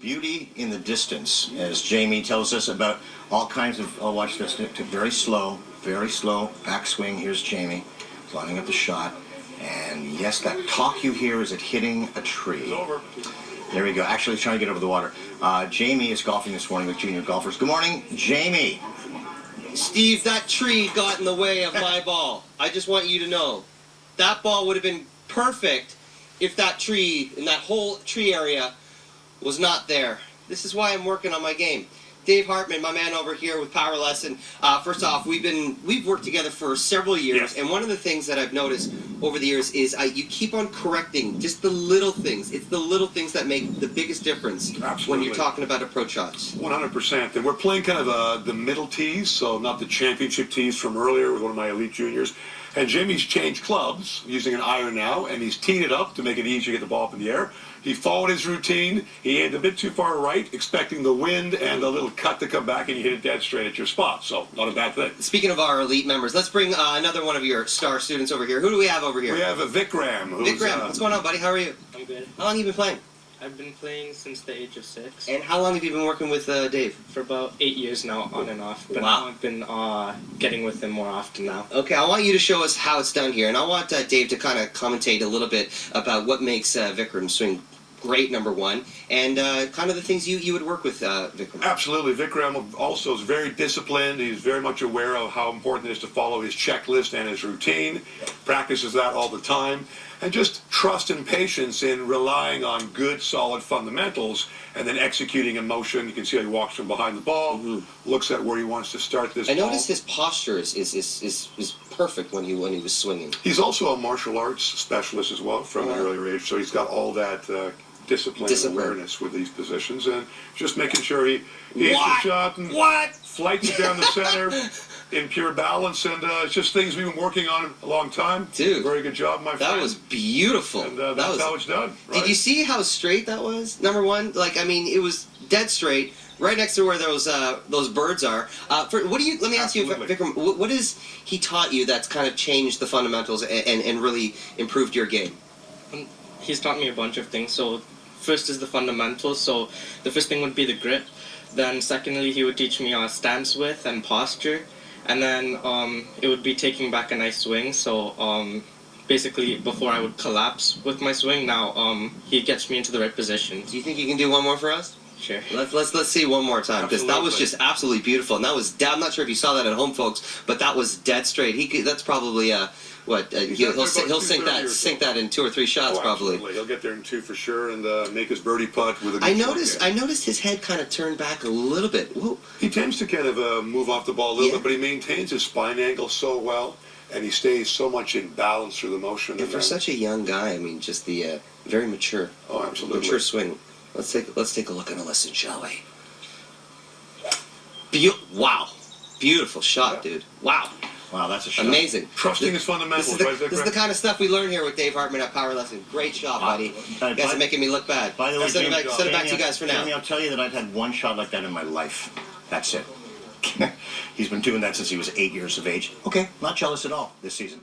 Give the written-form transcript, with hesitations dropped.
Beauty in the distance, as Jamie tells us about all kinds of, oh, watch this, very slow backswing. Here's Jamie lining up the shot. And yes, that talk you hear is it hitting a tree. It's over. There we go. Actually, he's trying to get over the water. Jamie is golfing this morning with junior golfers. Good morning, Jamie. Steve, that tree got in the way of my ball. I just want you to know. That ball would have been perfect if that tree, in that whole tree area, was not there. This is why I'm working on my game. Dave Hartman, my man over here with Power Lesson. First off, we've worked together for several years, Yes. and one of the things that I've noticed over the years is you keep on correcting just the little things. It's the little things that make the biggest difference when Absolutely. you're talking about approach shots. 100%. And we're playing kind of the middle tees, so not the championship tees from earlier with one of my elite juniors. And Jamie's changed clubs, using an iron now, and he's teed it up to make it easier to get the ball up in the air. He followed his routine. He aimed a bit too far right, expecting the wind and a little cut to come back, and you hit it dead straight at your spot. So, not a bad thing. Speaking of our elite members, let's bring another one of your star students over here. Who do we have over here? We have a Vikram. Who's, Vikram, what's going on, buddy? How are you? I'm good. How long have you been playing? I've been playing since the age of 6. And how long have you been working with Dave? For about 8 years now, on and off. But Wow. now I've been getting with him more often now. Okay, I want you to show us how it's done here, and I want Dave to kind of commentate a little bit about what makes Vikram swing great, number one, and kind of the things you would work with Vikram. Absolutely. Vikram also is very disciplined. He's very much aware of how important it is to follow his checklist and his routine. Practices that all the time. And just trust and patience in relying on good, solid fundamentals and then executing in motion. You can see how he walks from behind the ball, looks at where he wants to start this I ball. noticed his posture is perfect when he was swinging. He's also a martial arts specialist as well from an earlier age, so he's got all that discipline and awareness with these positions, and just making sure he hits the shot and flights it down the center in pure balance, and it's just things we've been working on a long time. Dude, very good job, my friend. That was beautiful. And that's how it's done. Right? Did you see how straight that was? Number one, like, I mean, it was dead straight, right next to where those birds are. What do you? Let me ask you, Vikram. What is he taught you that's kind of changed the fundamentals and really improved your game? He's taught me a bunch of things. So first is the fundamentals. So the first thing would be the grip. Then secondly, he would teach me stance width and posture. And then it would be taking back a nice swing. So basically, before I would collapse with my swing, now he gets me into the right position. Do you think you can do one more for us? Sure. Let's see one more time, because that was just absolutely beautiful. And that was, I'm not sure if you saw that at home, folks, but that was dead straight. That's probably he'll sink that in 2 or 3 shots probably. Absolutely. He'll get there in 2 for sure, and make his birdie putt with a good I noticed his head kind of turned back a little bit. Whoa. He tends to kind of move off the ball a little bit, but he maintains his spine angle so well, and he stays so much in balance through the motion. And for such a young guy, I mean, just the very mature, mature swing. Let's take a look and a listen, shall we? Wow, beautiful shot, dude. Wow. Wow, that's a shot. Amazing. Trusting his fundamentals. This is the kind of stuff we learn here with Dave Hartman at Power Lesson. Great shot, buddy. You guys are making me look bad. By the way, I'll send it back to you guys for now. Jamie, I'll tell you that I've had one shot like that in my life. That's it. He's been doing that since he was 8 years of age. Okay, not jealous at all this season.